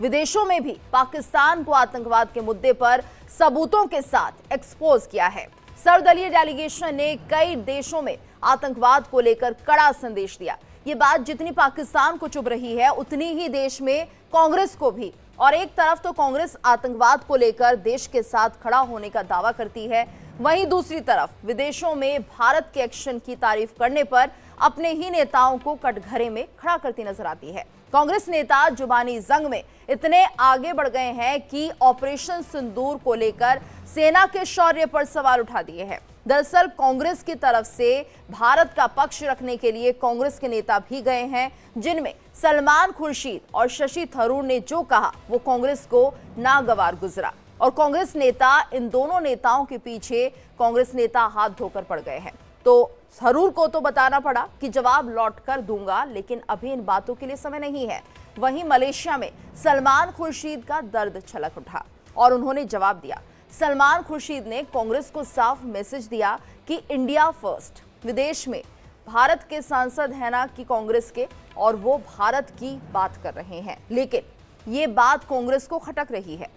विदेशों में भी पाकिस्तान को आतंकवाद के मुद्दे पर सबूतों के साथ एक्सपोज किया है। सर्वदलीय डेलीगेशन ने कई देशों में आतंकवाद को लेकर कड़ा संदेश दिया। ये बात जितनी पाकिस्तान को चुभ रही है, उतनी ही देश में कांग्रेस को भी। और एक तरफ तो कांग्रेस आतंकवाद को लेकर देश के साथ खड़ा होने का दावा करती है, वहीं दूसरी तरफ विदेशों में भारत के एक्शन की तारीफ करने पर अपने ही नेताओं को कटघरे में खड़ा करती नजर आती है। कांग्रेस नेता जुबानी जंग में इतने आगे बढ़ गए हैं कि ऑपरेशन सिंदूर को लेकर सेना के शौर्य पर सवाल उठा दिए हैं। दरअसल कांग्रेस की तरफ से भारत का पक्ष रखने के लिए कांग्रेस के नेता भी गए हैं, जिनमें सलमान खुर्शीद और शशि थरूर ने जो कहा वो कांग्रेस को नागवार गुजरा। और कांग्रेस नेता, इन दोनों नेताओं के पीछे कांग्रेस नेता हाथ धोकर पड़ गए हैं। तो थरूर को तो बताना पड़ा कि जवाब लौट कर दूंगा, लेकिन अभी इन बातों के लिए समय नहीं है। वहीं मलेशिया में सलमान खुर्शीद का दर्द छलक उठा और उन्होंने जवाब दिया। सलमान खुर्शीद ने कांग्रेस को साफ मैसेज दिया कि इंडिया फर्स्ट। विदेश में भारत के सांसद है ना कि कांग्रेस के, और वो भारत की बात कर रहे हैं, लेकिन ये बात कांग्रेस को खटक रही है।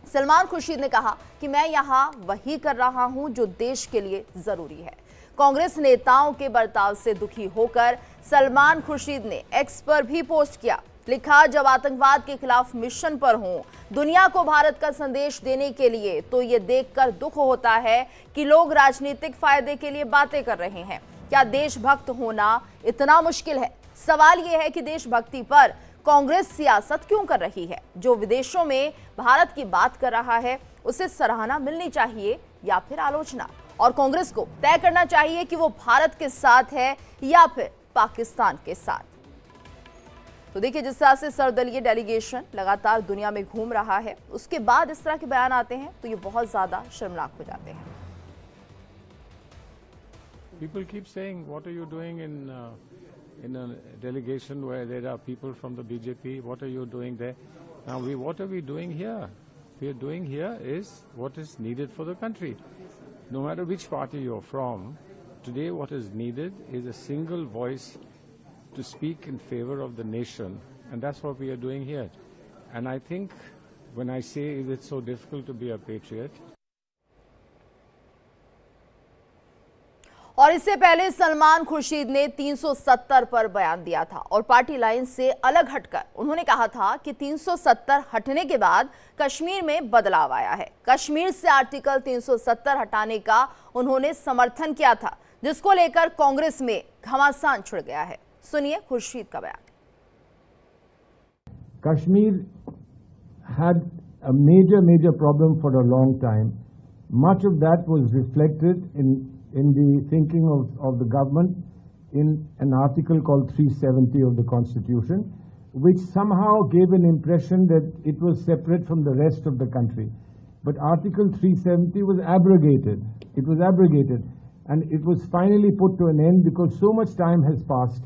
सलमान खुर्शीद ने कहा कि मैं यहां वही कर रहा हूं जो देश के लिए जरूरी है। कांग्रेस नेताओं के बर्ताव से दुखी होकर सलमान खुर्शीद ने एक्स पर भी पोस्ट किया। लिखा, जब आतंकवाद के खिलाफ मिशन पर हूं दुनिया को भारत का संदेश देने के लिए, तो ये देखकर दुख होता है कि लोग राजनीतिक फायदे के लिए बातें कर रहे हैं। क्या देशभक्त होना इतना मुश्किल है? सवाल यह है कि देशभक्ति पर कांग्रेस सियासत क्यों कर रही है? जो विदेशों में भारत की बात कर रहा है उसे सराहना मिलनी चाहिए या फिर आलोचना? और कांग्रेस को तय करना चाहिए कि वो भारत के साथ है या फिर पाकिस्तान के साथ। तो देखिए, जिस तरह से सर्वदलीय डेलीगेशन लगातार दुनिया में घूम रहा है, उसके बाद इस तरह के बयान आते हैं तो ये बहुत ज्यादा शर्मनाक हो जाते हैं। People keep saying, what are you doing in a delegation where there are people from the BJP? What are you doing there? Now, what are we doing here? We are doing here is what is needed for the country. No matter which party you're from, today what is needed is a single voice to speak in favor of the nation, and that's what we are doing here. And I think when I say is it so difficult to be a patriot, और इससे पहले सलमान खुर्शीद ने 370 पर बयान दिया था और party line से अलग हटकर उन्होंने कहा था कि 370 हटने के बाद कश्मीर में बदलाव आया है। कश्मीर से आर्टिकल 370 हटाने का उन्होंने समर्थन किया था, जिसको लेकर कांग्रेस में घमासान छिड़ गया है। सुनिए खुर्शीद का बयान। Kashmir had a major problem for a long time. Much of that was reflected in the thinking of the government in an article called 370 of the Constitution, which somehow gave an impression that it was separate from the rest of the country. But Article 370 was abrogated. It was abrogated, and it was finally put to an end because so much time has passed.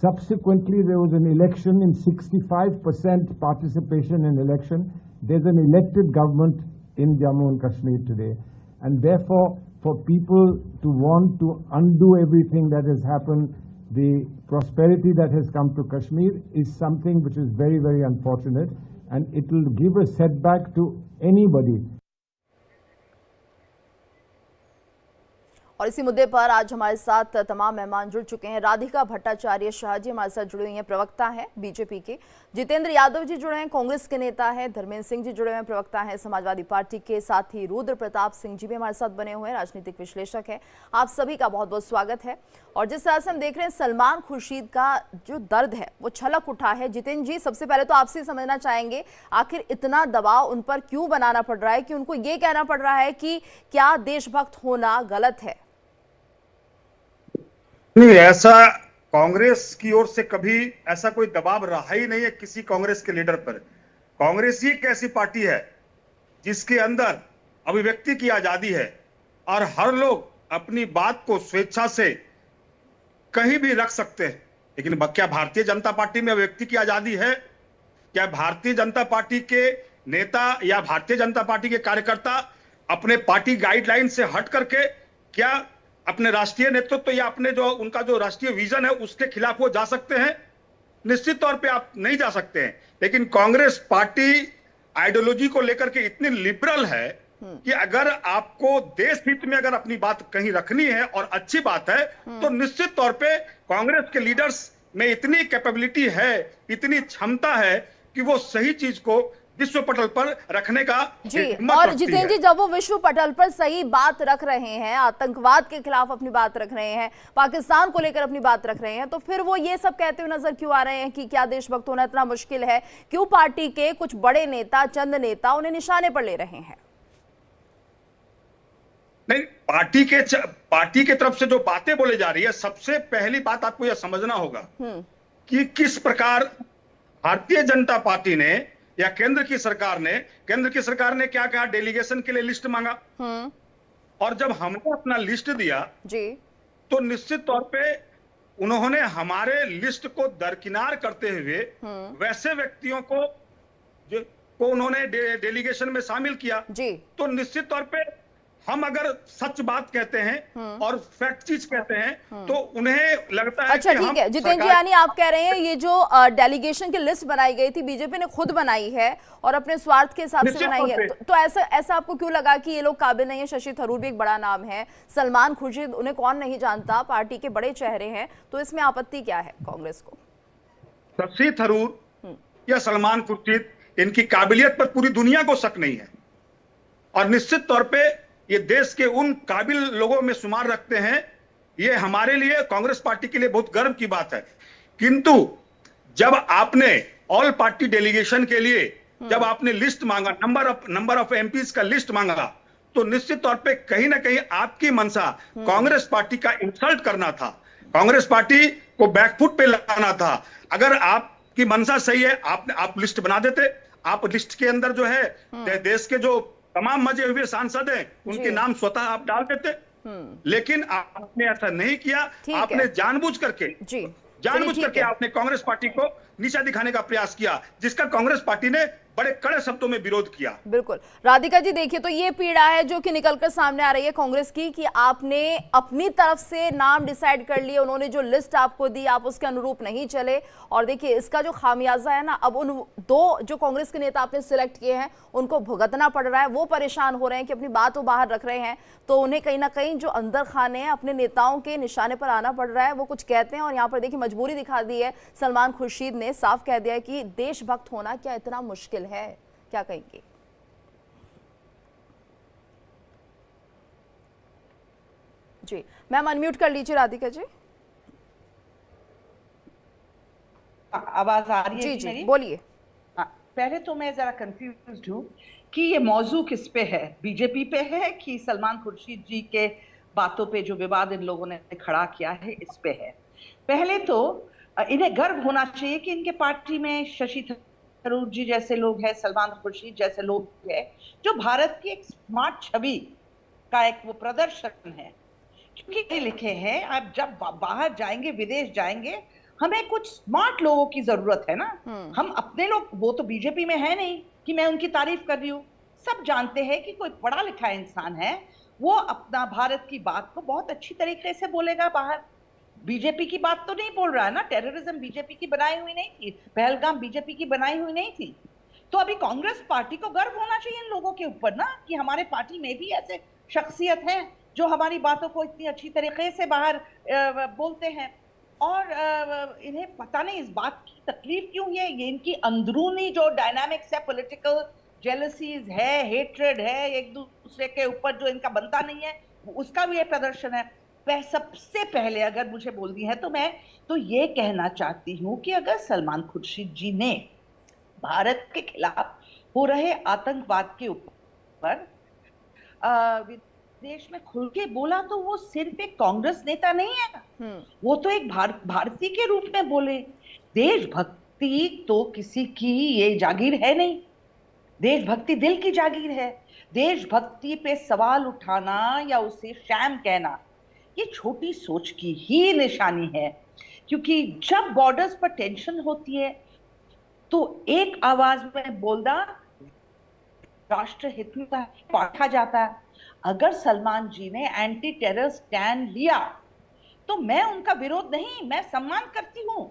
Subsequently, there was an election in 65% participation in election. There's an elected government in Jammu and Kashmir today, and therefore for people to want to undo everything that has happened, the prosperity that has come to Kashmir is something which is very unfortunate, and it will give a setback to anybody. और इसी मुद्दे पर आज हमारे साथ तमाम मेहमान जुड़ चुके हैं। राधिका भट्टाचार्य शाह जी हमारे साथ जुड़े हुए हैं, प्रवक्ता हैं बीजेपी के। जितेंद्र यादव जी जुड़े हैं, कांग्रेस के नेता हैं। धर्मेंद्र सिंह जी जुड़े हुए हैं, प्रवक्ता हैं समाजवादी पार्टी के। साथ ही रुद्र प्रताप सिंह जी भी हमारे साथ बने हुए हैं, राजनीतिक विश्लेषक हैं। आप सभी का बहुत बहुत स्वागत है। और जिस तरह से हम देख रहे हैं, सलमान खुर्शीद का जो दर्द है वो छलक उठा है। जितेंद्र जी, सबसे पहले तो आपसे समझना चाहेंगे, आखिर इतना दबाव उन पर क्यों बनाना पड़ रहा है कि उनको ये कहना पड़ रहा है कि क्या देशभक्त होना गलत है? नहीं, ऐसा कांग्रेस की ओर से कभी ऐसा कोई दबाव रहा ही नहीं है किसी कांग्रेस के लीडर पर। कांग्रेस ही एक ऐसी पार्टी है जिसके अंदर अभिव्यक्ति की आजादी है और हर लोग अपनी बात को स्वेच्छा से कहीं भी रख सकते हैं। लेकिन क्या भारतीय जनता पार्टी में अभिव्यक्ति की आजादी है? क्या भारतीय जनता पार्टी के नेता या भारतीय जनता पार्टी के कार्यकर्ता अपने पार्टी गाइडलाइन से हट करके क्या अपने राष्ट्रीय नेतृत्व या अपने जो उनका जो राष्ट्रीय विजन है उसके खिलाफ वो जा सकते हैं? निश्चित तौर पे आप नहीं जा सकते हैं। लेकिन कांग्रेस पार्टी आइडियोलॉजी को लेकर के इतनी लिबरल है कि अगर आपको देश हित में अगर अपनी बात कहीं रखनी है और अच्छी बात है, तो निश्चित तौर पे कांग्रेस के लीडर्स में इतनी कैपेबिलिटी है, इतनी क्षमता है कि वो सही चीज को विश्व पटल पर रखने का जी। हिम्मत और रखती जितेंद्र है। जी, जब वो विश्व पटल पर सही बात रख रहे हैं, आतंकवाद के खिलाफ अपनी बात रख रहे हैं, पाकिस्तान को लेकर अपनी बात रख रहे हैं, तो फिर वो ये सब कहते हुए नजर क्यों आ रहे हैं कि क्या देशभक्त होना इतना मुश्किल है? क्यों पार्टी के कुछ बड़े नेता, चंद नेता उन्हें निशाने पर ले रहे हैं? नहीं, पार्टी के तरफ से जो बातें बोले जा रही है, सबसे पहली बात आपको यह समझना होगा कि किस प्रकार भारतीय जनता पार्टी ने या केंद्र की सरकार ने क्या कहा, डेलीगेशन के लिए लिस्ट मांगा। और जब हमने अपना लिस्ट दिया जी, तो निश्चित तौर पे उन्होंने हमारे लिस्ट को दरकिनार करते हुए वैसे व्यक्तियों को उन्होंने डेलीगेशन में शामिल किया जी। तो निश्चित तौर पे हम अगर सच बात कहते हैं और फैक्ट चीज कहते हैं तो उन्हें लगता है अच्छा, कि ठीक है जितेंद्र जी, यानी आप कह रहे हैं ये जो डेलीगेशन की लिस्ट बनाई गई थी, बीजेपी ने खुद बनाई है और अपने स्वार्थ के हिसाब से बनाई है, तो ऐसा आपको क्यों लगा कि ये लोग काबिल नहीं है? शशि थरूर भी एक बड़ा नाम है, सलमान खुर्शीद, उन्हें कौन नहीं जानता, पार्टी के बड़े चेहरे हैं, तो इसमें आपत्ति क्या है कांग्रेस को? शशि थरूर या सलमान खुर्शीद, इनकी काबिलियत पर पूरी दुनिया को शक नहीं है और निश्चित तौर पे ये देश के उन काबिल लोगों में शुमार रखते हैं। ये हमारे लिए, कांग्रेस पार्टी के लिए बहुत गर्व की बात है। किंतु जब आपने ऑल पार्टी डेलीगेशन के लिए जब आपने लिस्ट मांगा, नंबर ऑफ एमपीज का लिस्ट मांगा, तो निश्चित तौर पे कहीं ना कहीं आपकी मंशा कांग्रेस पार्टी का इंसल्ट करना था, कांग्रेस पार्टी को बैकफुट पे लाना था। अगर आपकी मंशा सही है, आप लिस्ट बना देते, आप लिस्ट के अंदर जो है देश के जो तमाम मजे हुए सांसद हैं उनके नाम स्वतः आप डाल देते, लेकिन आपने ऐसा नहीं किया। आपने जानबूझ करके आपने कांग्रेस पार्टी को नीचा दिखाने का प्रयास किया, जिसका कांग्रेस पार्टी ने बड़े कड़े शब्दों में विरोध किया। बिल्कुल। राधिका जी, देखिए तो ये पीड़ा है जो कि निकलकर सामने आ रही है कांग्रेस की कि आपने अपनी तरफ से नाम डिसाइड कर लिए, उन्होंने जो लिस्ट आपको दी आप उसके अनुरूप नहीं चले, और देखिए इसका जो खामियाजा है ना, अब उन दो जो कांग्रेस के नेता आपने सिलेक्ट किए हैं उनको भुगतना पड़ रहा है। वो परेशान हो रहे हैं कि अपनी बात वो बाहर रख रहे हैं, तो उन्हें कहीं ना कहीं जो अंदर खाने हैं अपने नेताओं के निशाने पर आना पड़ रहा है। वो कुछ कहते हैं और यहाँ पर देखिए मजबूरी दिखा दी है। सलमान खुर्शीद ने साफ कह दिया है कि देशभक्त होना क्या इतना मुश्किल है? क्या कहेंगे? जी मैम, अनम्यूट कर लीजिए राधिका जी। आवाज आ रही है? जी जी बोलिए। पहले तो मैं जरा कंफ्यूज्ड हूँ कि ये मौजू किस पे है, बीजेपी पे है कि सलमान खुर्शीद जी के बातों पे जो विवाद इन लोगों ने खड़ा किया है इस पे है? पहले तो इन्हें गर्व होना चाहिए कि इनके पार्टी में शशि थरूर जी जैसे लोग हैं, सलमान खुर्शीद जैसे लोग हैं, जो भारत की एक स्मार्ट छवि का एक वो प्रदर्शन है। क्योंकि लिखे हैं आप जब बाहर जाएंगे, विदेश जाएंगे, हमें कुछ स्मार्ट लोगों की जरूरत है ना। हम अपने लोग, वो तो बीजेपी में है नहीं कि मैं उनकी तारीफ कर रही हूँ, सब जानते हैं कि कोई पढ़ा लिखा इंसान है, वो अपना भारत की बात को बहुत अच्छी तरीके से बोलेगा बाहर। बीजेपी की बात तो नहीं बोल रहा है ना, टेररिज्म बीजेपी की बनाई हुई नहीं थी, पहलगाम बीजेपी की बनाई हुई नहीं थी। तो अभी कांग्रेस पार्टी को गर्व होना चाहिए इन लोगों के ऊपर ना, कि हमारे पार्टी में भी ऐसे शख्सियत हैं जो हमारी बातों को इतनी अच्छी तरीके से बाहर बोलते हैं। और इन्हें पता नहीं इस बात की तकलीफ क्यों है, ये इनकी अंदरूनी जो डायनामिक्स है, पॉलिटिकल जेलसीज है, हेट्रेड है एक दूसरे के ऊपर जो इनका बनता नहीं है, उसका भी ये प्रदर्शन है। सबसे पहले अगर मुझे बोलनी है तो मैं तो ये कहना चाहती हूँ कि अगर सलमान खुर्शीद जी ने भारत के खिलाफ हो रहे आतंकवाद के ऊपर देश में खुल के बोला, तो वो सिर्फ एक कांग्रेस नेता नहीं है, वो तो एक भारतीय के रूप में बोले। देशभक्ति तो किसी की ये जागीर है नहीं, देशभक्ति दिल की जागीर है। देशभक्ति पे सवाल उठाना या उसे शैम कहना, ये छोटी सोच की ही निशानी है। क्योंकि जब बॉर्डर्स पर टेंशन होती है तो एक आवाज में बोलना राष्ट्र हित में पाठा जाता है। अगर सलमान जी ने एंटी टेरर स्टैंड लिया तो मैं उनका विरोध नहीं, मैं सम्मान करती हूँ।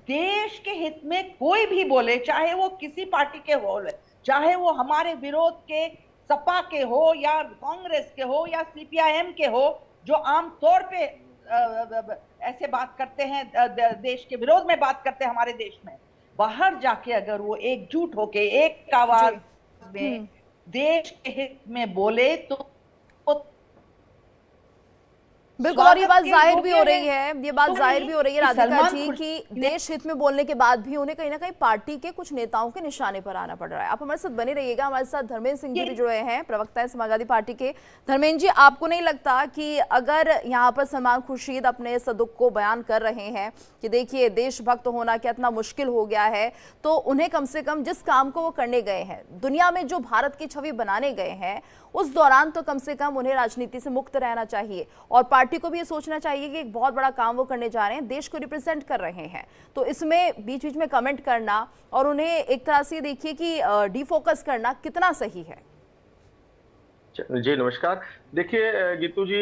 देश के हित में कोई भी बोले, चाहे वो किसी पार्टी के हो, चाहे वो हमारे विरोध के सपा के हो या कांग्रेस के हो या सीपीआईएम के हो, जो आमतौर पे ऐसे बात करते हैं, देश के विरोध में बात करते हैं हमारे देश में, बाहर जाके अगर वो एकजुट होके एक आवाज में देश के हित में बोले तो बिल्कुल। और ये बात जाहिर भी हो रही है, ये बात जाहिर भी हो रही है राधिका जी कि देश हित में बोलने के बाद भी उन्हें कहीं ना कहीं पार्टी के कुछ नेताओं के निशाने पर आना पड़ रहा है। आप हमारे साथ बने रहिएगा। हमारे साथ धर्मेंद्र सिंह जी भी जुड़े हैं, प्रवक्ता है समाजवादी पार्टी के। धर्मेंद्र जी, आपको नहीं लगता कि अगर यहाँ पर सलमान खुर्शीद अपने इस दुख को बयान कर रहे हैं कि देखिए देशभक्त होना कितना मुश्किल हो गया है, तो उन्हें कम से कम जिस काम को वो करने गए हैं, दुनिया में जो भारत की छवि बनाने गए हैं, उस दौरान तो कम से कम उन्हें राजनीति से मुक्त रहना चाहिए और पार्टी को भी ये सोचना चाहिए कि एक बहुत बड़ा काम वो करने जा रहे हैं, देश को रिप्रेजेंट कर रहे हैं। तो इसमें बीच बीच में कमेंट करना और उन्हें एक तरह से देखिए कि डिफोकस करना कितना सही है? जी नमस्कार। देखिए गीतू जी,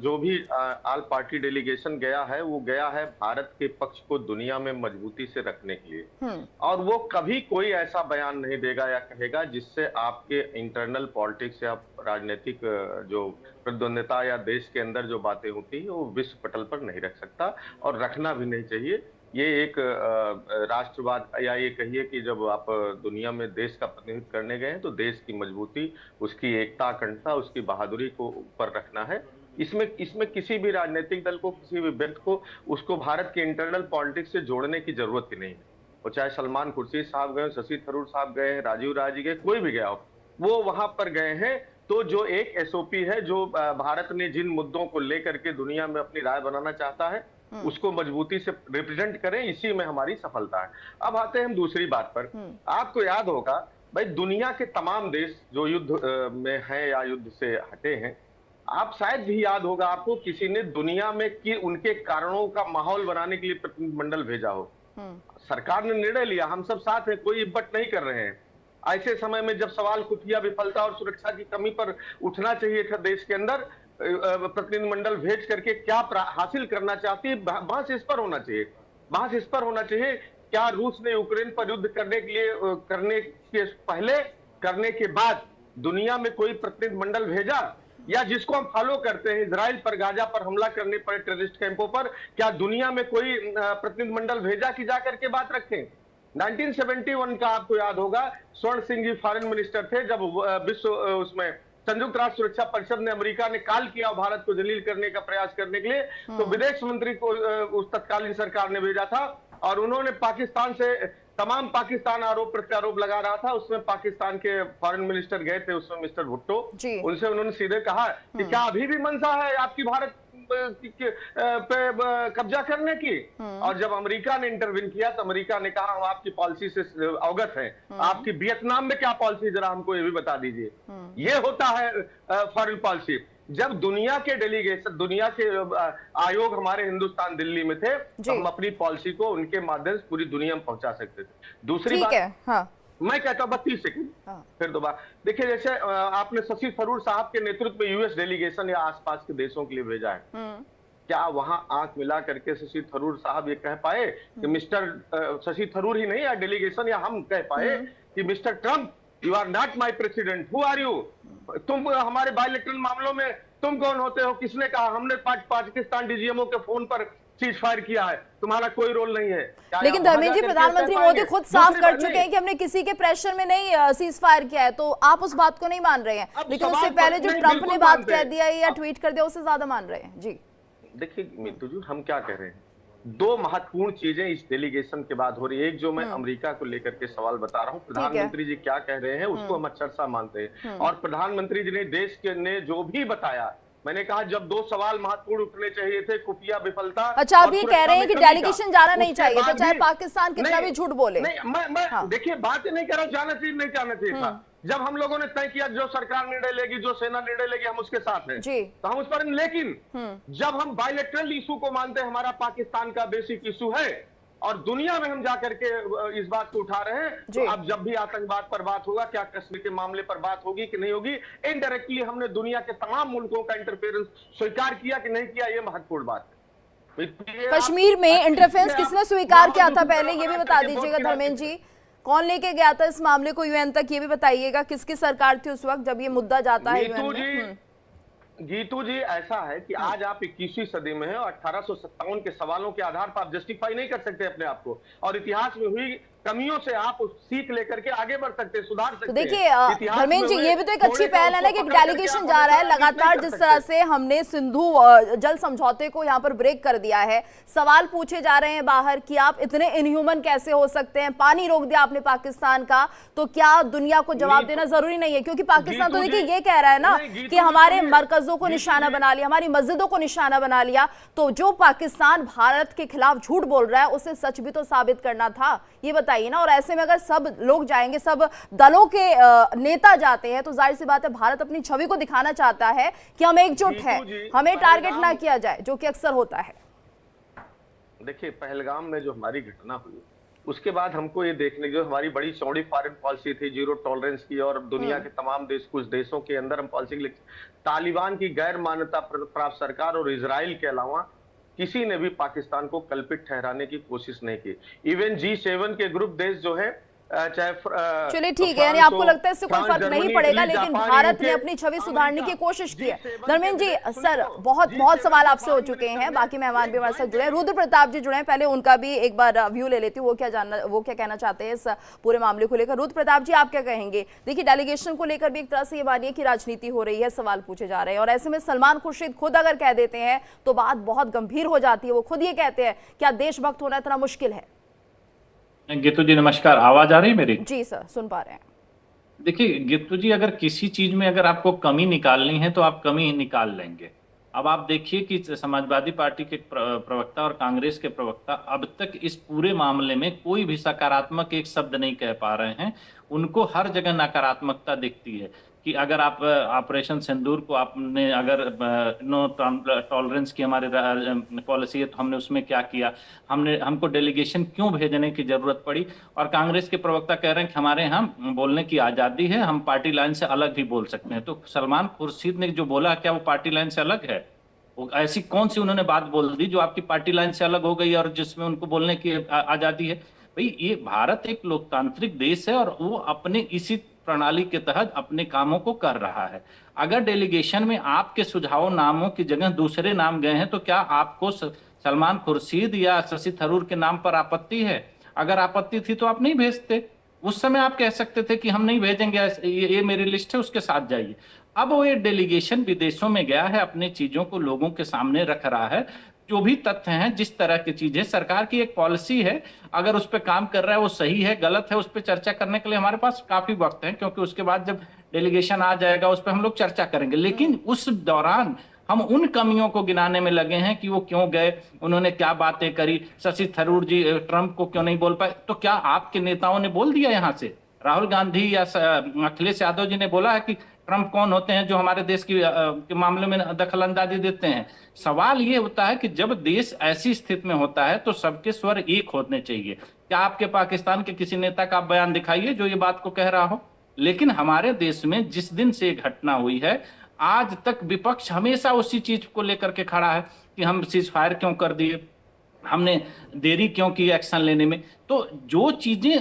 जो भी ऑल पार्टी डेलीगेशन गया है वो गया है भारत के पक्ष को दुनिया में मजबूती से रखने के लिए, और वो कभी कोई ऐसा बयान नहीं देगा या कहेगा जिससे आपके इंटरनल पॉलिटिक्स या राजनीतिक जो प्रतिद्वंदिता या देश के अंदर जो बातें होती है वो विश्व पटल पर नहीं रख सकता और रखना भी नहीं चाहिए। ये एक राष्ट्रवाद या ये कहिए कि जब आप दुनिया में देश का प्रतिनिधित्व करने गए हैं तो देश की मजबूती, उसकी एकता, अखंडता, उसकी बहादुरी को ऊपर रखना है। इसमें किसी भी राजनीतिक दल को, किसी भी व्यक्ति को उसको भारत के इंटरनल पॉलिटिक्स से जोड़ने की जरूरत ही नहीं है। वो चाहे सलमान खुर्शीद साहब गए, शशि थरूर साहब गए, राजीव राजी गए, कोई भी गया हो, वो वहां पर गए हैं तो जो एक एसओपी है, जो भारत ने जिन मुद्दों को लेकर के दुनिया में अपनी राय बनाना चाहता है उसको मजबूती से रिप्रेजेंट करें, इसी में हमारी सफलता है। अब आते हैं हम दूसरी बात पर। आपको याद होगा भाई, दुनिया के तमाम देश जो युद्ध में हैं या युद्ध से हटे हैं, आप शायद भी याद होगा आपको, किसी ने दुनिया में कि उनके कारणों का माहौल बनाने के लिए प्रतिनिधिमंडल भेजा हो। सरकार ने निर्णय लिया, हम सब साथ हैं, कोई इब्बट नहीं कर रहे हैं। ऐसे समय में जब सवाल खुफिया विफलता और सुरक्षा की कमी पर उठना चाहिए था देश के अंदर, प्रतिनिधिमंडल भेज करके क्या हासिल करना चाहती है, बहस इस पर होना चाहिए। बहस इस पर होना चाहिए, क्या रूस ने यूक्रेन पर युद्ध करने के लिए, करने के पहले, करने के बाद दुनिया में कोई प्रतिनिधिमंडल भेजा, या जिसको हम फॉलो करते हैं इजराइल पर, गाजा पर हमला करने पर, टेररिस्ट कैंपों पर, क्या दुनिया में कोई प्रतिनिधिमंडल भेजा कि जाकर के बात रखें? 1971 का आपको याद होगा, स्वर्ण सिंह जी फॉरेन मिनिस्टर थे जब विश्व उसमें संयुक्त राष्ट्र सुरक्षा परिषद ने, अमेरिका ने कॉल किया भारत को जलील करने का प्रयास करने के लिए, तो विदेश मंत्री को उस तत्कालीन सरकार ने भेजा था और उन्होंने पाकिस्तान से तमाम, पाकिस्तान आरोप प्रत्यारोप लगा रहा था, उसमें पाकिस्तान के फॉरेन मिनिस्टर गए थे उसमें मिस्टर भुट्टो, उनसे उन्होंने सीधे कहा कि क्या अभी भी मंशा है आपकी भारत पे कब्जा करने की? और जब अमेरिका ने इंटरवीन किया तो अमेरिका ने कहा हम आपकी पॉलिसी से अवगत हैं, आपकी वियतनाम में क्या पॉलिसी जरा हमको ये भी बता दीजिए। ये होता है फॉरेन पॉलिसी। जब दुनिया के डेलीगेशन, दुनिया के आयोग हमारे हिंदुस्तान दिल्ली में थे, तो हम अपनी पॉलिसी को उनके माध्यम से पूरी दुनिया में पहुंचा सकते थे। दूसरी बात, मैं कहता हूं 32 सेकंड फिर दोबारा देखिए, जैसे आपने शशि थरूर साहब के नेतृत्व में यूएस डेलीगेशन या आसपास के देशों के लिए भेजा है, क्या वहां आंख मिला करके शशि थरूर साहब ये कह पाए कि मिस्टर शशि थरूर ही नहीं, या डेलीगेशन या हम कह पाए कि mister Trump, you are not my president, who are you? तुम हमारे बायलैटरल मामलों में तुम कौन होते हो? किसने कहा? हमने पाकिस्तान डीजीएमओ के फोन पर सीज फायर किया है, तुम्हारा कोई रोल नहीं है। लेकिन धर्मेंद्र जी, प्रधानमंत्री मोदी खुद साफ कर चुके हैं कि हमने किसी के प्रेशर में नहीं सीज फायर किया है, तो आप उस बात को नहीं मान रहे हैं, लेकिन उससे पहले जो ट्रंप ने बात कह दिया या ट्वीट कर दिया उससे ज्यादा मान रहे हैं। जी देखिए मितू जी, हम क्या कह रहे हैं, दो महत्वपूर्ण चीजें इस डेलीगेशन के बाद हो रही है। एक जो मैं अमेरिका को लेकर के सवाल बता रहा हूँ, प्रधानमंत्री जी क्या कह रहे हैं उसको हम अचरसा मानते हैं, और प्रधानमंत्री जी ने देश के ने जो भी बताया, मैंने कहा जब दो सवाल महत्वपूर्ण उठने चाहिए थे, खुफिया विफलता। अच्छा, आप ये कह रहे हैं कि डेलीगेशन जाना नहीं चाहिए, तो चाहे पाकिस्तान कितना भी झूठ बोले। नहीं, मैं देखिए बात नहीं कर रहा हूँ जाना चाहिए नहीं जाना चाहिए था। जब हम लोगों ने तय किया जो सरकार निर्णय लेगी, जो सेना निर्णय लेगी, हम उसके साथ हैं, तो हम उस पर, लेकिन जब हम बायलैटरल इशू को मानते हैं, हमारा पाकिस्तान का बेसिक इशू है, और दुनिया में हम जाकर के इस बात को उठा रहे हैं, तो अब जब भी आतंकवाद पर बात होगा, क्या कश्मीर के मामले पर बात होगी कि नहीं होगी, इनडायरेक्टली हमने दुनिया के तमाम मुल्कों का इंटरफेरेंस स्वीकार किया कि नहीं किया, ये महत्वपूर्ण बात है। कश्मीर में इंटरफेरेंस किसने स्वीकार किया था पहले, ये भी बता दीजिएगा धर्मेंद्र जी। कौन लेके गया था इस मामले को यूएन तक, ये भी बताइएगा। किसकी सरकार थी उस वक्त जब ये मुद्दा जाता है यूएन में? गीतू जी, ऐसा है कि आज आप 21वीं सदी में हैं और 1857 के सवालों के आधार पर आप जस्टिफाई नहीं कर सकते अपने आप को, और इतिहास में हुई कमियों से आप सीख लेकर के आगे बढ़ सकते, सुधार सकते। तो देखिए धर्मेंद्र जी, ये भी तो एक अच्छी पहल है ना कि डेलीगेशन जा रहा है लगातार। जिस तरह से हमने सिंधु जल समझौते को यहाँ पर ब्रेक कर दिया है, सवाल पूछे जा रहे हैं बाहर कि आप इतने इनह्यूमन कैसे हो सकते हैं, पानी रोक दिया आपने पाकिस्तान का, तो क्या दुनिया को जवाब देना जरूरी नहीं है? क्योंकि पाकिस्तान तो देखिए ये कह रहा है ना कि हमारे मरकजों को निशाना बना लिया, हमारी मस्जिदों को निशाना बना लिया। तो जो पाकिस्तान भारत के खिलाफ झूठ बोल रहा है उसे सच भी तो साबित करना था, ये बताइए ना। और ऐसे में अगर सब लोग जाएंगे, सब दलों के नेता जाते हैं, तो जाहिर सी बात है भारत अपनी छवि को दिखाना चाहता है कि हम एकजुट हैं, हमें टारगेट ना किया जाए, जो कि अक्सर होता है। देखिए पहलगाम में जो हमारी घटना हुई, उसके बाद हमको ये देखने की, जो हमारी बड़ी चौड़ी फॉरेन पॉलिसी थी जीरो टॉलरेंस की, और दुनिया के तमाम देश, कुछ देशों के अंदर हम पॉलिसी, तालिबान की गैर मान्यता प्राप्त सरकार और इजराइल के अलावा किसी ने भी पाकिस्तान को कल्पित ठहराने की कोशिश नहीं की। इवन G7 के ग्रुप देश जो है, चाहे चलिए ठीक है, यानी आपको लगता है इससे कोई फर्क नहीं पड़ेगा, लेकिन भारत ने अपनी छवि सुधारने की कोशिश की है। धर्मेंद्र जी, सर बहुत सवाल आपसे हो चुके हैं, बाकी मेहमान भी हमारे साथ जुड़े हैं। रुद्र प्रताप जी जुड़े हैं, पहले उनका भी एक बार व्यू ले लेती हूँ, वो क्या कहना चाहते हैं इस पूरे मामले को लेकर। रुद्र प्रताप जी, आप क्या कहेंगे? देखिए डेलीगेशन को लेकर भी एक तरह से ये मानिए कि राजनीति हो रही है, सवाल पूछे जा रहे हैं, और ऐसे में सलमान खुर्शीद खुद अगर कह देते हैं तो बात बहुत गंभीर हो जाती है। वो खुद ये कहते हैं क्या देशभक्त होना इतना मुश्किल है? गीतू जी नमस्कार, आवाज आ रही है मेरी? जी सर, सुन पा रहे हैं। देखिए गीतू जी, अगर किसी चीज में अगर आपको कमी निकालनी है तो आप कमी निकाल लेंगे। अब आप देखिए कि समाजवादी पार्टी के प्रवक्ता और कांग्रेस के प्रवक्ता अब तक इस पूरे मामले में कोई भी सकारात्मक एक शब्द नहीं कह पा रहे हैं। उनको हर जगह नकारात्मकता दिखती है कि अगर आप ऑपरेशन सिंदूर को आपने अगर नो टॉलरेंस की हमारी पॉलिसी है तो हमने उसमें क्या किया, हमको डेलीगेशन क्यों भेजने की जरूरत पड़ी। और कांग्रेस के प्रवक्ता कह रहे हैं कि हमारे यहाँ बोलने की आज़ादी है, हम पार्टी लाइन से अलग भी बोल सकते हैं। तो सलमान खुर्शीद ने जो बोला, क्या वो पार्टी लाइन से अलग है? वो ऐसी कौन सी उन्होंने बात बोल दी जो आपकी पार्टी लाइन से अलग हो गई और जिसमें उनको बोलने की आज़ादी है? भाई ये भारत एक लोकतांत्रिक देश है और वो अपने इसी प्रणाली के तहत अपने कामों को कर रहा है। अगर डेलीगेशन में आपके सुझाव नामों की जगह दूसरे नाम गए हैं तो क्या आपको सलमान खुर्शीद या शशि थरूर के नाम पर आपत्ति है? अगर आपत्ति थी तो आप नहीं भेजते। उस समय आप कह सकते थे कि हम नहीं भेजेंगे, ये मेरी लिस्ट है, उसके साथ जाइए। अब वो ये डेलीगेशन विदेशों में गया है, अपने चीजों को लोगों के सामने रख रहा है, जो भी तथ्य हैं, जिस तरह की चीजें, सरकार की एक पॉलिसी है, अगर उस पर काम कर रहा है वो सही है गलत है, उस पर चर्चा करने के लिए हमारे पास काफी वक्त है, क्योंकि उसके बाद जब डेलीगेशन आ जाएगा उस पर हम लोग चर्चा करेंगे। लेकिन उस दौरान हम उन कमियों को गिनाने में लगे हैं कि वो क्यों गए, उन्होंने क्या बातें करी, शशि थरूर जी ट्रंप को क्यों नहीं बोल पाए। तो क्या आपके नेताओं ने बोल दिया यहाँ से? राहुल गांधी या अखिलेश यादव जी ने बोला है कि ट्रंप कौन होते हैं जो हमारे देश के मामले में दखल अंदाजी देते हैं? सवाल ये होता है कि जब देश ऐसी स्थिति में होता है तो सबके स्वर एक होने चाहिए। क्या आपके पाकिस्तान के किसी नेता का बयान दिखाइए जो ये बात को कह रहा हो? लेकिन हमारे देश में जिस दिन से घटना हुई है आज तक विपक्ष हमेशा उसी चीज को लेकर के खड़ा है कि हम सीज फायर क्यों कर दिए, हमने देरी क्यों की एक्शन लेने में। तो जो चीजें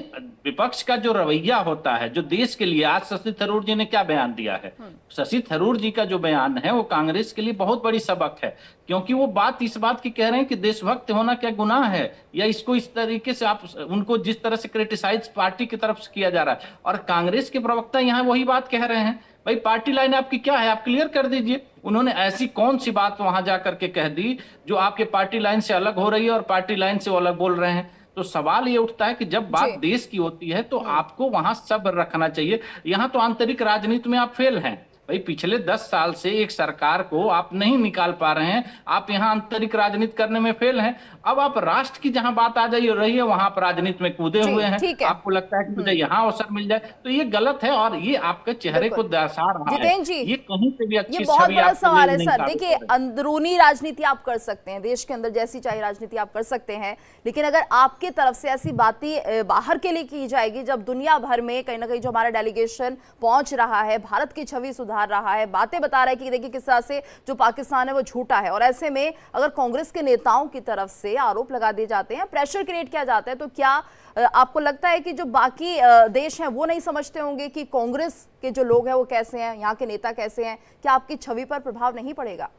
विपक्ष का जो रवैया होता है जो देश के लिए, आज शशि थरूर जी ने क्या बयान दिया है? शशि थरूर जी का जो बयान है वो कांग्रेस के लिए बहुत बड़ी सबक है, क्योंकि वो बात इस बात की कह रहे हैं कि देशभक्त होना क्या गुनाह है, या इसको इस तरीके से आप उनको जिस तरह से क्रिटिसाइज पार्टी की तरफ से किया जा रहा है। और कांग्रेस के प्रवक्ता यहाँ वही बात कह रहे हैं, भाई पार्टी लाइन आपकी क्या है, आप क्लियर कर दीजिए। उन्होंने ऐसी कौन सी बात वहां जाकर के कह दी जो आपके पार्टी लाइन से अलग हो रही है और पार्टी लाइन से वो अलग बोल रहे हैं? तो सवाल ये उठता है कि जब बात देश की होती है तो आपको वहां सब्र रखना चाहिए। यहाँ तो आंतरिक राजनीति में आप फेल हैं। भाई पिछले 10 साल से एक सरकार को आप नहीं निकाल पा रहे हैं, आप यहाँ आंतरिक राजनीति करने में फेल हैं। अब आप राष्ट्र की जहां बात आ जाइए रही है वहां पर राजनीति में कूदे हुए हैं। आपको लगता है कि मुझे यहाँ अवसर मिल जाए, तो ये गलत है और ये आपके चेहरे को दर्शा रहा है। ये कहीं से भी अच्छी ये बहुत बड़ा सवाल है सर। देखिए अंदरूनी राजनीति आप कर सकते हैं, देश के अंदर जैसी चाहे राजनीति आप कर सकते हैं, लेकिन अगर आपकी तरफ से ऐसी बातें बाहर के लिए की जाएगी, जब दुनिया भर में कहीं ना कहीं जो हमारा डेलीगेशन पहुंच रहा है भारत की छवि सुधार सुधार रहा है, बातें बता रहा है कि देखिए किस तरह से जो पाकिस्तान है वो झूठा है। और ऐसे में अगर कांग्रेस के नेताओं की तरफ से आरोप लगा दिए जाते हैं, प्रेशर क्रिएट किया जाता है, तो क्या आपको लगता है कि जो बाकी देश हैं वो नहीं समझते होंगे कि कांग्रेस के जो लोग हैं वो कैसे हैं, यहाँ के नेता कैसे हैं? क्या आपकी छवि पर प्रभाव नहीं पड़ेगा?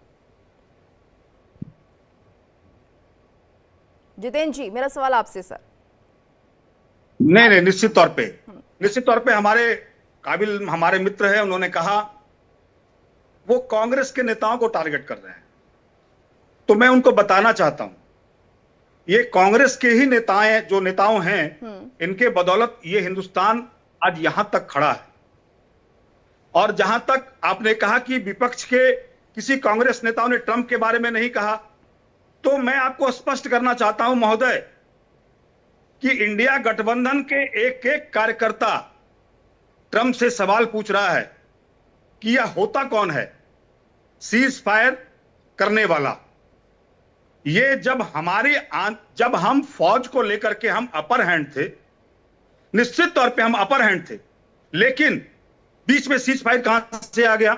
जितेंद्र जी, मेरा सवाल आपसे सर। नहीं, निश्चित तौर पे हमारे काबिल हमारे मित्र हैं, उन्होंने कहा वो कांग्रेस के नेताओं को टारगेट कर रहे हैं। तो मैं उनको बताना चाहता हूं, ये कांग्रेस के ही नेताओं हैं, इनके बदौलत ये हिंदुस्तान आज यहां तक खड़ा है। और जहां तक आपने कहा कि विपक्ष के किसी कांग्रेस नेताओं ने ट्रंप के बारे में नहीं कहा, तो मैं आपको स्पष्ट करना चाहता हूं महोदय कि इंडिया गठबंधन के एक एक कार्यकर्ता ट्रंप से सवाल पूछ रहा है कि यह होता कौन है सीज फायर करने वाला। ये जब हम फौज को लेकर के हम अपर हैंड थे, निश्चित तौर पे हम अपर हैंड थे, लेकिन बीच में सीज फायर कहां से आ गया?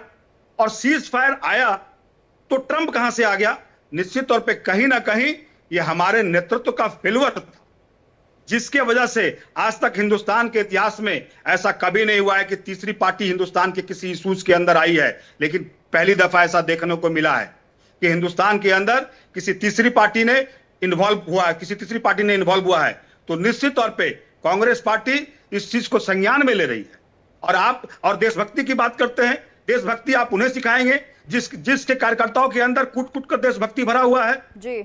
और सीज फायर आया तो ट्रंप कहां से आ गया? निश्चित तौर पे कहीं ना कहीं ये हमारे नेतृत्व का फेल्यूर था, जिसके वजह से आज तक हिंदुस्तान के इतिहास में ऐसा कभी नहीं हुआ है कि तीसरी पार्टी हिंदुस्तान के किसी इशूज के अंदर आई है। लेकिन पहली दफा ऐसा देखने को मिला है कि हिंदुस्तान के अंदर किसी तीसरी पार्टी ने इन्वॉल्व हुआ है। तो निश्चित तौर पे कांग्रेस पार्टी इस चीज को संज्ञान में ले रही है। और देशभक्ति की बात करते हैं, देशभक्ति आप उन्हें सिखाएंगे जिसके कार्यकर्ताओं के अंदर कूट कर देशभक्ति भरा हुआ है जी।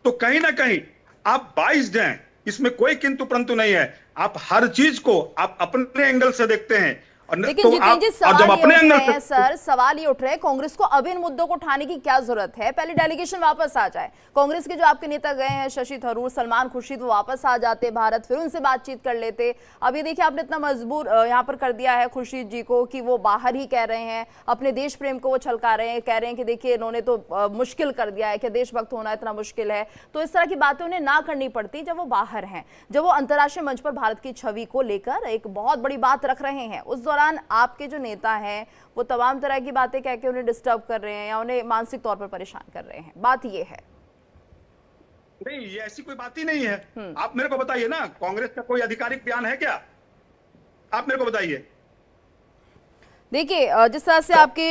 तो कहीं ना कहीं आप बाइस्ड हैं, इसमें कोई किंतु परंतु नहीं है। आप हर चीज को आप अपने एंगल से देखते हैं। लेकिन जितेंद्र जी, सवाल ये उठ रहे हैं कांग्रेस को अब इन मुद्दों को उठाने की क्या जरूरत है? पहले डेलीगेशन वापस आ जाए, कांग्रेस के जो आपके नेता गए हैं शशि थरूर, सलमान खुर्शीद, वो वापस आ जाते भारत, फिर उनसे बातचीत कर लेते। अब ये देखिए आपने इतना मजबूर यहाँ पर कर दिया है खुर्शीद जी को कि वो बाहर ही कह रहे हैं, अपने देश प्रेम को वो छलका रहे हैं, कह रहे हैं कि देखिए इन्होंने तो मुश्किल कर दिया है कि देशभक्त होना इतना मुश्किल है। तो इस तरह की बातें उन्हें ना करनी पड़ती जब वो बाहर हैं, जब वो अंतर्राष्ट्रीय मंच पर भारत की छवि को लेकर एक बहुत बड़ी बात रख रहे हैं। उस दौरान आपके जो नेता हैं वो तमाम तरह की बातें कह के उन्हें डिस्टर्ब कर रहे हैं या उन्हें मानसिक तौर पर परेशान कर रहे हैं। बात ये है। नहीं, ये ऐसी कोई बात ही नहीं है। आप मेरे को बताइए ना, कांग्रेस का कोई आधिकारिक बयान है क्या? आप मेरे को बताइए। देखिए जिस तरह से आपके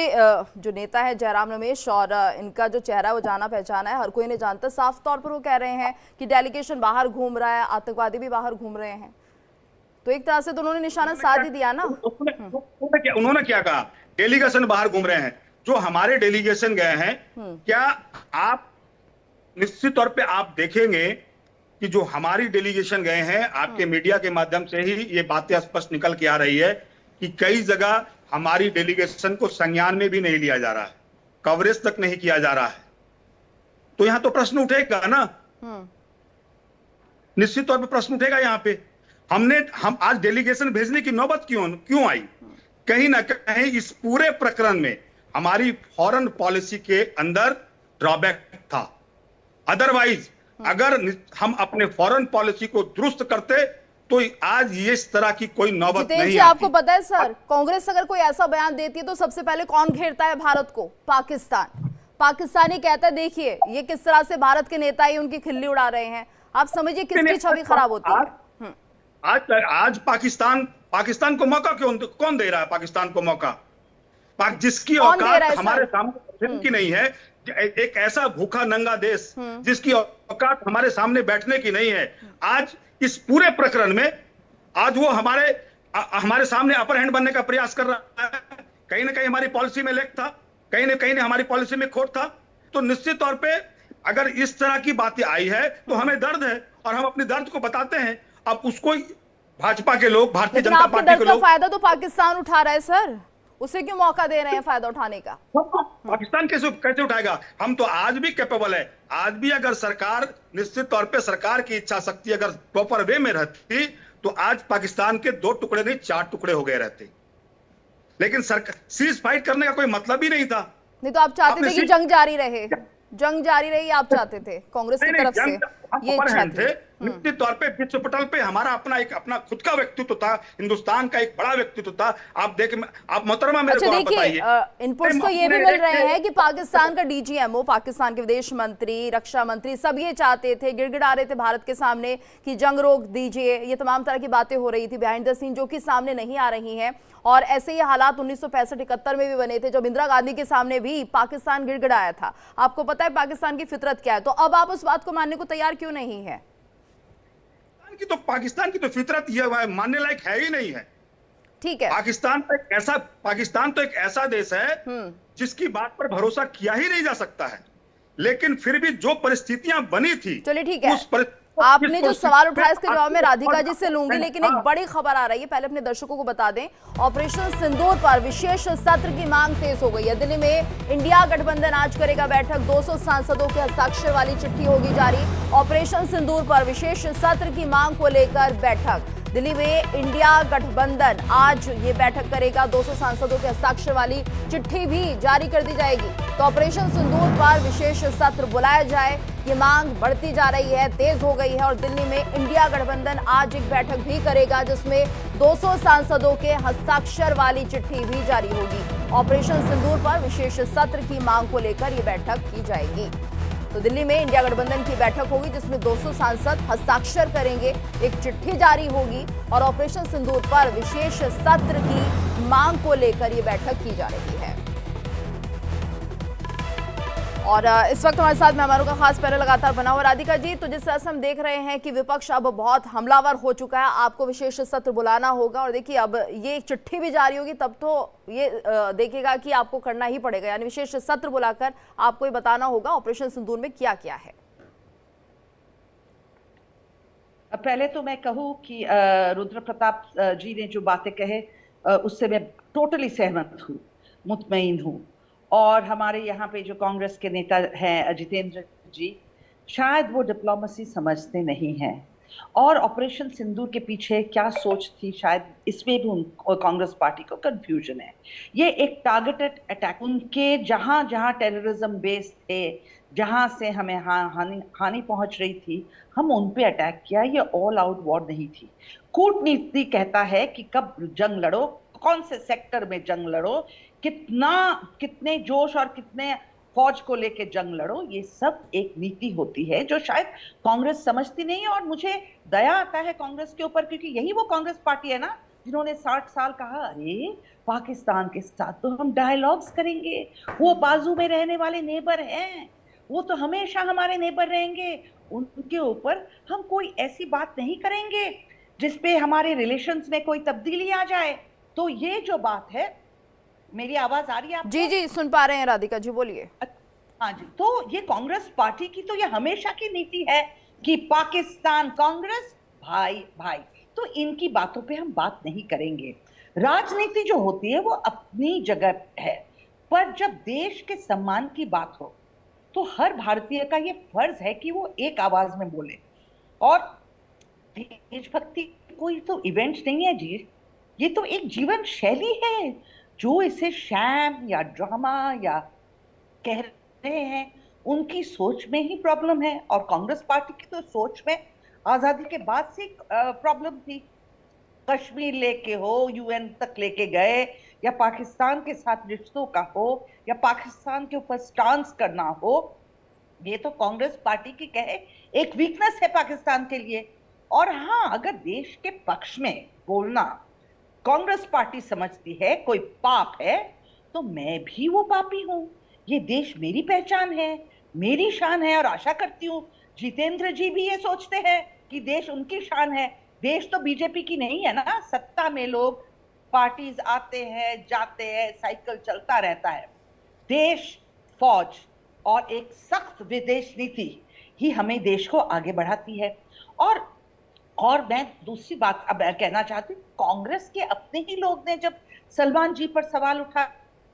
जो नेता है जयराम रमेश, और इनका जो चेहरा वो जाना पहचाना है, हर कोई इन्हें जानता है। साफ तौर पर वो कह रहे हैं कि डेलीगेशन बाहर घूम रहा है, आतंकवादी भी बाहर घूम रहे हैं। तो एक तरह से तो उन्होंने निशाना साध ही दिया ना। उन्होंने क्या कहा? डेलीगेशन बाहर घूम रहे हैं। जो हमारे डेलीगेशन गए हैं, क्या आप निश्चित तौर पे आप देखेंगे कि जो हमारी डेलीगेशन गए हैं, आपके मीडिया के माध्यम से ही ये बातें स्पष्ट निकल के आ रही है कि कई जगह हमारी डेलीगेशन को संज्ञान में भी नहीं लिया जा रहा है, कवरेज तक नहीं किया जा रहा है। तो यहां तो प्रश्न उठेगा ना, निश्चित तौर पे प्रश्न उठेगा यहाँ पे। हम आज डेलीगेशन भेजने की नौबत क्यों आई? कहीं ना कहीं इस पूरे प्रकरण में हमारी फॉरेन पॉलिसी के अंदर ड्रॉबैक था। अदरवाइज अगर हम अपने फॉरेन पॉलिसी को दुरुस्त करते तो आज ये इस तरह की कोई नौबत नहीं आती। आपको पता है सर, कांग्रेस अगर कोई ऐसा बयान देती है तो सबसे पहले कौन घेरता है भारत को? पाकिस्तानी कहता है देखिए ये किस तरह से भारत के नेता ही उनकी खिल्ली उड़ा रहे हैं। आप समझिए किसकी छवि खराब होती है। आज पाकिस्तान को मौका कौन दे रहा है? पाकिस्तान को मौका जिसकी औकात हमारे सामने की नहीं है, एक ऐसा भूखा नंगा देश जिसकी औकात हमारे सामने बैठने की नहीं है, आज इस पूरे प्रकरण में आज वो हमारे सामने अपर हैंड बनने का प्रयास कर रहा है। कहीं ना कहीं हमारी पॉलिसी में लेक था, कहीं ना कहीं हमारी पॉलिसी में खोट था। तो निश्चित तौर पे अगर इस तरह की बातें आई है तो हमें दर्द है और हम अपने दर्द को बताते हैं। अब उसको भाजपा के लोग, भारतीय जनता पार्टी के लोग, फायदा तो पाकिस्तान उठा रहा है सर, उसे क्यों मौका दे रहे हैं फायदा उठाने का? पाकिस्तान कैसे उठाएगा? हम तो आज भी कैपेबल है। आज भी अगर सरकार, निश्चित तौर पे सरकार की इच्छा शक्ति अगर प्रॉपर वे में रहती तो आज पाकिस्तान के 2 टुकड़े नहीं 4 टुकड़े हो गए रहते। लेकिन सीज फाइट करने का कोई मतलब ही नहीं था। नहीं तो आप चाहते थे कि जंग जारी रहे, आप चाहते थे कांग्रेस की तरफ से। हम ये अपर हैंड छत्र। थे। निश्चित तौर पे विश्व पटल पे हमारा अपना खुद का व्यक्तित्व था, हिंदुस्तान का एक बड़ा व्यक्तित्व था। आप मोहतरमा मेरे अच्छा को आप देखिए, बताइए, इनपुट्स तो ये भी मिल रहे हैं कि पाकिस्तान का डीजीएमओ, पाकिस्तान के विदेश मंत्री, रक्षा मंत्री सब ये चाहते थे, गिड़गिड़ा रहे थे भारत के सामने कि जंग रोक दीजिए। ये तमाम तरह की बातें हो रही थी बिहाइंड द सीन, जो कि सामने नहीं आ रही हैं। और ऐसे ही हालात 1965-71 में भी बने थे, जब इंदिरा गांधी के सामने भी पाकिस्तान गिड़गिड़ाया था। आपको पता है पाकिस्तान की फितरत क्या है, तो अब आप उस बात को मानने को तैयार क्यों नहीं है? पाकिस्तान की तो फितरत ये मानने लायक है ही नहीं है। ठीक है, पाकिस्तान तो एक ऐसा देश है जिसकी बात पर भरोसा किया ही नहीं जा सकता है। लेकिन फिर भी जो परिस्थितियां बनी थी, चलिए ठीक है, आपने जो सवाल उठाया इसके जवाब में राधिका जी से लूंगी, लेकिन एक बड़ी खबर आ रही है, पहले अपने दर्शकों को बता दें। ऑपरेशन सिंदूर पर विशेष सत्र की मांग तेज हो गई है। दिल्ली में इंडिया गठबंधन आज करेगा बैठक, 200 सांसदों के हस्ताक्षर वाली चिट्ठी होगी जारी। ऑपरेशन सिंदूर पर विशेष सत्र की मांग को लेकर बैठक, दिल्ली में इंडिया गठबंधन आज ये बैठक करेगा, 200 सांसदों के हस्ताक्षर वाली चिट्ठी भी जारी कर दी जाएगी। तो ऑपरेशन सिंदूर पर विशेष सत्र बुलाया जाए, ये मांग बढ़ती जा रही है, तेज हो गई है। और दिल्ली में इंडिया गठबंधन आज एक बैठक भी करेगा जिसमें 200 सांसदों के हस्ताक्षर वाली चिट्ठी भी जारी होगी। ऑपरेशन सिंदूर पर विशेष सत्र की मांग को लेकर ये बैठक की जाएगी। तो दिल्ली में इंडिया गठबंधन की बैठक होगी जिसमें 200 सांसद हस्ताक्षर करेंगे, एक चिट्ठी जारी होगी और ऑपरेशन सिंदूर पर विशेष सत्र की मांग को लेकर ये बैठक की जा रही है। और इस वक्त हमारे साथ मेहमानों का खास पैनल लगातार बना हुआ। राधिका जी, तो जिस तरह से हम देख रहे हैं कि विपक्ष अब बहुत हमलावर हो चुका है, आपको विशेष सत्र बुलाना होगा और देखिए अब ये चिट्ठी भी जारी होगी, तब तो ये देखेगा कि आपको करना ही पड़ेगा, यानी विशेष सत्र बुलाकर आपको ये बताना होगा ऑपरेशन सिंदूर में क्या क्या है। पहले तो मैं कहूँ कि रुद्र प्रताप जी ने जो बातें कहे उससे मैं टोटली सहमत हूँ, मुतमईन हूँ। और हमारे यहाँ पे जो कांग्रेस के नेता हैं जितेंद्र जी, शायद वो डिप्लोमेसी समझते नहीं हैं और ऑपरेशन सिंदूर के पीछे क्या सोच थी, शायद इसमें भी कांग्रेस पार्टी को कंफ्यूजन है। ये एक टारगेटेड अटैक, उनके जहाँ जहाँ टेररिज्म बेस थे, जहाँ से हमें हानि पहुंच रही थी, हम उन पे अटैक किया। ये ऑल आउट वॉर नहीं थी। कूटनीति कहता है कि कब जंग लड़ो, कौन से सेक्टर में जंग लड़ो, कितने जोश और कितने फौज को लेके जंग लड़ो, ये सब एक नीति होती है जो शायद कांग्रेस समझती नहीं है। और मुझे दया आता है कांग्रेस के ऊपर, क्योंकि यही वो कांग्रेस पार्टी है ना जिन्होंने 60 साल कहा अरे पाकिस्तान के साथ तो हम डायलॉग्स करेंगे, वो बाजू में रहने वाले नेबर हैं, वो तो हमेशा हमारे नेबर रहेंगे, उनके ऊपर हम कोई ऐसी बात नहीं करेंगे जिसपे हमारे रिलेशंस में कोई तब्दीली आ जाए। तो ये जो बात है, मेरी आवाज आ रही है आपको? जी जी सुन पा रहे हैं राधिका जी, बोलिए। हाँ जी, तो ये कांग्रेस पार्टी की तो ये हमेशा की नीति है कि पाकिस्तान कांग्रेस भाई भाई, तो इनकी बातों पे हम बात नहीं करेंगे। राजनीति जो होती है वो अपनी जगह है, पर जब देश के सम्मान की बात हो तो हर भारतीय का ये फर्ज है कि वो एक आवाज में बोले। और देशभक्ति कोई तो इवेंट नहीं है जी, ये तो एक जीवन शैली है। जो इसे शैम या ड्रामा या कह रहे हैं, उनकी सोच में ही प्रॉब्लम है। और कांग्रेस पार्टी की तो सोच में आजादी के बाद से प्रॉब्लम थी। कश्मीर लेके हो, यूएन तक लेके गए, या पाकिस्तान के साथ रिश्तों का हो, या पाकिस्तान के ऊपर स्टांस करना हो, ये तो कांग्रेस पार्टी की कहे एक वीकनेस है पाकिस्तान के लिए। और हाँ, अगर देश के पक्ष में बोलना कांग्रेस पार्टी समझती है कोई पाप है, तो मैं भी वो पापी हूं। ये देश मेरी पहचान है, मेरी शान है, और आशा करती हूँ जितेंद्र जी भी ये सोचते हैं कि देश उनकी शान है। देश तो बीजेपी की नहीं है ना, सत्ता में लोग पार्टीज आते हैं जाते हैं, साइकिल चलता रहता है। देश, फौज और एक सख्त विदेश नीति ही हमें देश को आगे बढ़ाती है। और मैं दूसरी बात अब कहना चाहती हूँ, कांग्रेस के अपने ही लोग ने जब सलमान जी पर सवाल उठा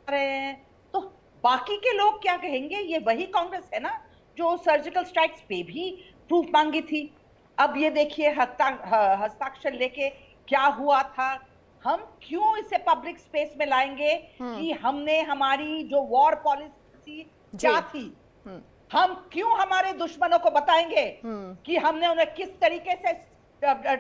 रहे हैं, तो बाकी के लोग क्या कहेंगे? ये वही कांग्रेस है ना जो सर्जिकल स्ट्राइक्स पे भी प्रूफ मांगी थी। अब ये देखिए हस्ताक्षर लेके क्या हुआ था। हम क्यों इसे पब्लिक स्पेस में लाएंगे कि हमने हमारी जो वॉर पॉलिसी क्या थी, हम क्यों हमारे दुश्मनों को बताएंगे कि हमने उन्हें किस तरीके से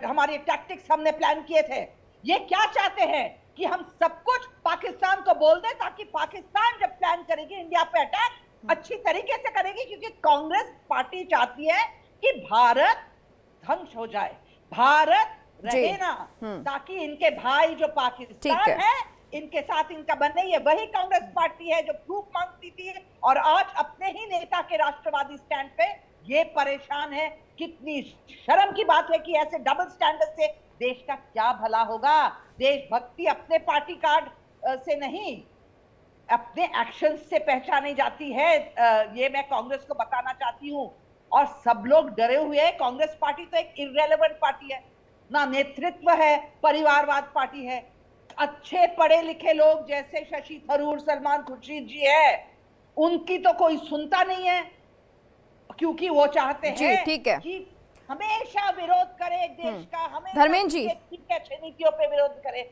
हमारे टैक्टिक्स हमने प्लान किए थे? ये क्या चाहते हैं कि हम सब कुछ पाकिस्तान को बोल दें, ताकि पाकिस्तान जब प्लान करेगी इंडिया पे अटैक अच्छी तरीके से करेगी, क्योंकि कांग्रेस पार्टी चाहती है कि भारत ध्वंस हो जाए, भारत रहे ना, ताकि इनके भाई जो पाकिस्तान है इनके साथ इनका बने। ये वही कांग्रेस पार्टी है जो प्रूफ मांगती थी और आज अपने ही नेता के राष्ट्रवादी स्टैंड पे ये परेशान है। कितनी शर्म की बात है कि ऐसे डबल स्टैंडर्ड से देश का क्या भला होगा। देशभक्ति अपने पार्टी कार्ड से नहीं, अपने एक्शन से पहचानी जाती है। ये मैं कांग्रेस को बताना चाहती हूँ। और सब लोग डरे हुए हैं। कांग्रेस पार्टी तो एक इररेलेवेंट पार्टी है, ना नेतृत्व है, परिवारवाद पार्टी है। अच्छे पढ़े लिखे लोग जैसे शशि थरूर, सलमान खुर्शीद जी है, उनकी तो कोई सुनता नहीं है, क्योंकि वो चाहते हैं कि हमेशा विरोध करे देश का, हमेशा धर्मेंद्र जी अच्छे नीतियों पे विरोध करे।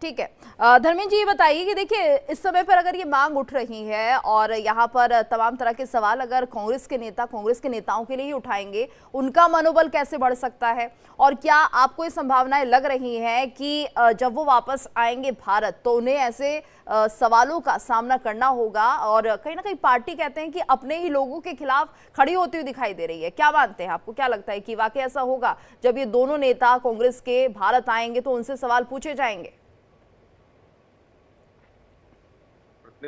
ठीक है, धर्मेंद्र जी ये बताइए कि देखिए इस समय पर अगर ये मांग उठ रही है और यहाँ पर तमाम तरह के सवाल अगर कांग्रेस के नेता कांग्रेस के नेताओं के लिए ही उठाएंगे, उनका मनोबल कैसे बढ़ सकता है? और क्या आपको ये संभावनाएं लग रही हैं कि जब वो वापस आएंगे भारत तो उन्हें ऐसे सवालों का सामना करना होगा? और कहीं ना कहीं पार्टी कहते हैं कि अपने ही लोगों के खिलाफ खड़ी होती हुई दिखाई दे रही है। क्या मानते हैं, आपको क्या लगता है कि वाकई ऐसा होगा जब ये दोनों नेता कांग्रेस के भारत आएंगे तो उनसे सवाल पूछे जाएंगे?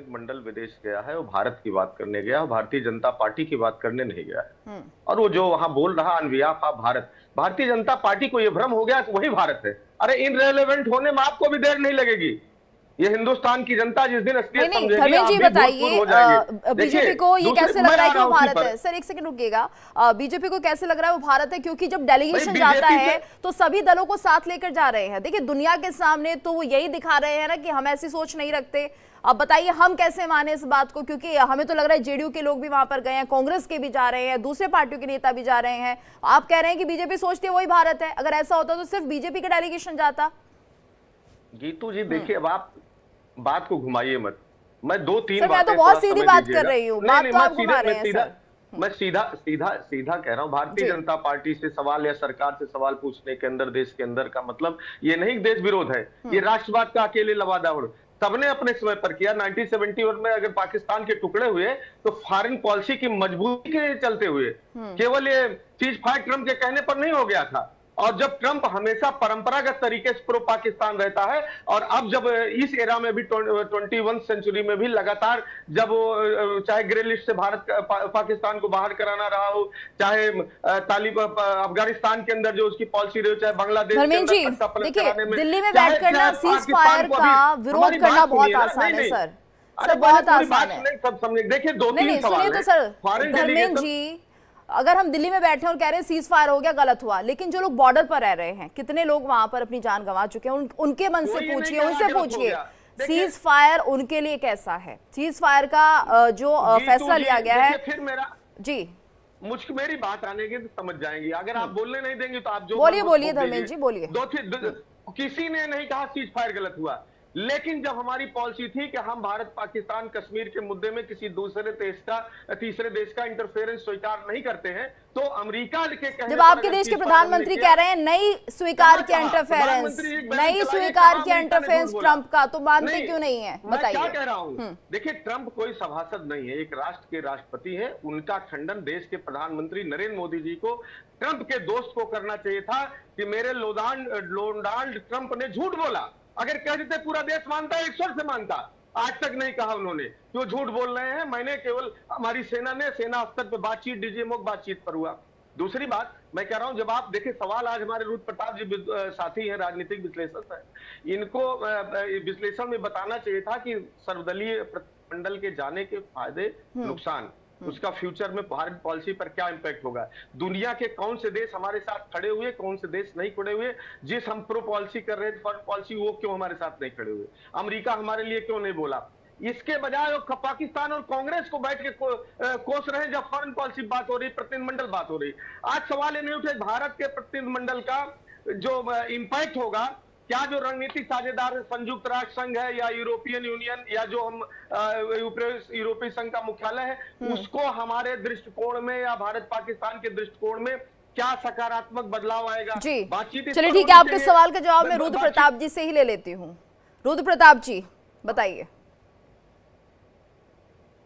मंडल विदेश गया है, वो भारत की बात करने गया, भारतीय जनता पार्टी की बात करने नहीं गया है। और वो जो वहां बोल रहा on behalf of Bharat, Bharatiya Janata party को ये भ्रम हो गया कि वही भारत है। अरे इनरेलेवेंट होने में आपको भी देर नहीं लगेगी। ये हिंदुस्तान की जनता जिस दिन असलियत समझेगी, धर्मेंद्र जी बताइए बीजेपी को ये कैसे लग रहा है कि वो भारत है? सर एक सेकंड रुकिएगा, बीजेपी को कैसे लग रहा है वो भारत है? क्योंकि जब डेलीगेशन जाता है तो सभी दलों को साथ लेकर जा रहे हैं। देखिए दुनिया के सामने तो वो यही दिखा रहे हैं ना कि हम ऐसी सोच नहीं रखते। अब बताइए हम कैसे माने इस बात को, क्योंकि हमें तो लग रहा है जेडीयू के लोग भी वहां पर गए हैं, कांग्रेस के भी जा रहे हैं, दूसरे पार्टियों के नेता भी जा रहे हैं। आप कह रहे हैं कि बीजेपी सोचती है वही भारत है। अगर ऐसा होता तो सिर्फ बीजेपी का डेलीगेशन जाता। गीतू जी देखिए, अब आप बात को घुमाइए मत। मैं दो तीन बातें मैं तो बहुत सीधी बात कर रही हूँ, बात तो आप घुमा रहे हैं सर। मैं सीधा कह रहा हूँ। भारतीय जनता पार्टी से सवाल या सरकार से सवाल पूछने के अंदर, देश के अंदर का मतलब ये नहीं देश विरोध है, ये राष्ट्रवाद का अकेले लवादावड़ सबने अपने समय पर किया। 1971 में अगर पाकिस्तान के टुकड़े हुए तो फॉरेन पॉलिसी की मजबूती के चलते हुए, केवल ये सीज फायर ट्रम्प के कहने पर नहीं हो गया था। और जब ट्रंप हमेशा परंपरागत तरीके से प्रो पाकिस्तान रहता है, और अब जब इस एरा में भी 21वीं सेंचुरी में भी लगातार जब वो चाहे ग्रे लिस्ट से भारत पाकिस्तान को बाहर कराना रहा हो, चाहे तालिबान अफगानिस्तान के अंदर जो उसकी पॉलिसी रही हो, चाहे बांग्लादेश धर्मेंद्र जी देखिए दिल्ली में बैठकर ना सीज फायर का विरोध करना बहुत आसान है सर, बहुत आसान है। सब समझे। देखिए दो तीन सवाल है सर। धर्मेंद्र जी अगर हम दिल्ली में बैठे और कह रहे हैं सीज फायर हो गया, गलत हुआ, लेकिन जो लोग बॉर्डर पर रह रहे हैं, कितने लोग वहां पर अपनी जान गंवा चुके हैं, उनके मन से पूछिए, उनसे पूछिए सीज फायर उनके लिए कैसा है। सीज फायर का जो फैसला लिया गया है, फिर मेरा जी मुझको मेरी बात आने की तो समझ जाएंगी। अगर आप बोलने नहीं देंगे तो आप जो बोलिए धर्मेंद्र जी बोलिए। किसी ने नहीं कहा सीज फायर गलत हुआ, लेकिन जब हमारी पॉलिसी थी कि हम भारत पाकिस्तान कश्मीर के मुद्दे में किसी तीसरे देश का इंटरफेरेंस स्वीकार नहीं करते हैं, तो अमेरिका के कहने जब आपके देश के प्रधानमंत्री कह रहे हैं नहीं स्वीकार किया इंटरफेरेंस, नहीं स्वीकार किया इंटरफेरेंस ट्रंप का, तो मानते क्यों नहीं है? बताइए। क्या कह रहा हूं, देखिए ट्रंप कोई सभासद नहीं है, एक राष्ट्र के राष्ट्रपति है। उनका खंडन देश के प्रधानमंत्री नरेंद्र मोदी जी को, ट्रंप के दोस्त को करना चाहिए था कि मेरे डोनाल्ड ट्रंप ने झूठ बोला। अगर कह देते पूरा देश मानता है, एक स्वर से मानता। आज तक नहीं कहा उन्होंने, क्यों झूठ बोल रहे हैं। मैंने केवल हमारी सेना स्तर पर बातचीत, डीजीएमओ बातचीत पर हुआ। दूसरी बात मैं कह रहा हूं, जब आप देखिए सवाल आज हमारे रुद्र प्रताप जी साथी हैं, राजनीतिक विश्लेषक हैं, इनको विश्लेषण में बताना चाहिए था कि सर्वदलीय मंडल के जाने के फायदे नुकसान, उसका फ्यूचर में भारत पॉलिसी पर क्या इंपैक्ट होगा, दुनिया के कौन से देश हमारे साथ खड़े हुए, कौन से देश नहीं खड़े हुए, जिस हम प्रो पॉलिसी कर रहे थे फॉरेन पॉलिसी, वो क्यों हमारे साथ नहीं खड़े हुए, अमेरिका हमारे लिए क्यों नहीं बोला। इसके बजाय पाकिस्तान और कांग्रेस को बैठ के कोस रहे जब फॉरेन पॉलिसी बात हो रही, प्रतिनिधिमंडल बात हो रही। आज सवाल ये नहीं उठे भारत के प्रतिनिधिमंडल का जो इंपैक्ट होगा क्या जो रणनीतिक साझेदार संयुक्त राष्ट्र संघ है या यूरोपियन यूनियन या जो हम यूरोपीय संघ का मुख्यालय है, उसको हमारे दृष्टिकोण में या भारत पाकिस्तान के दृष्टिकोण में क्या सकारात्मक बदलाव आएगा? जी बातचीत। चलिए ठीक है, आपके सवाल का जवाब मैं रुद्र प्रताप जी से ही ले लेती हूँ। रुद्र प्रताप जी बताइए।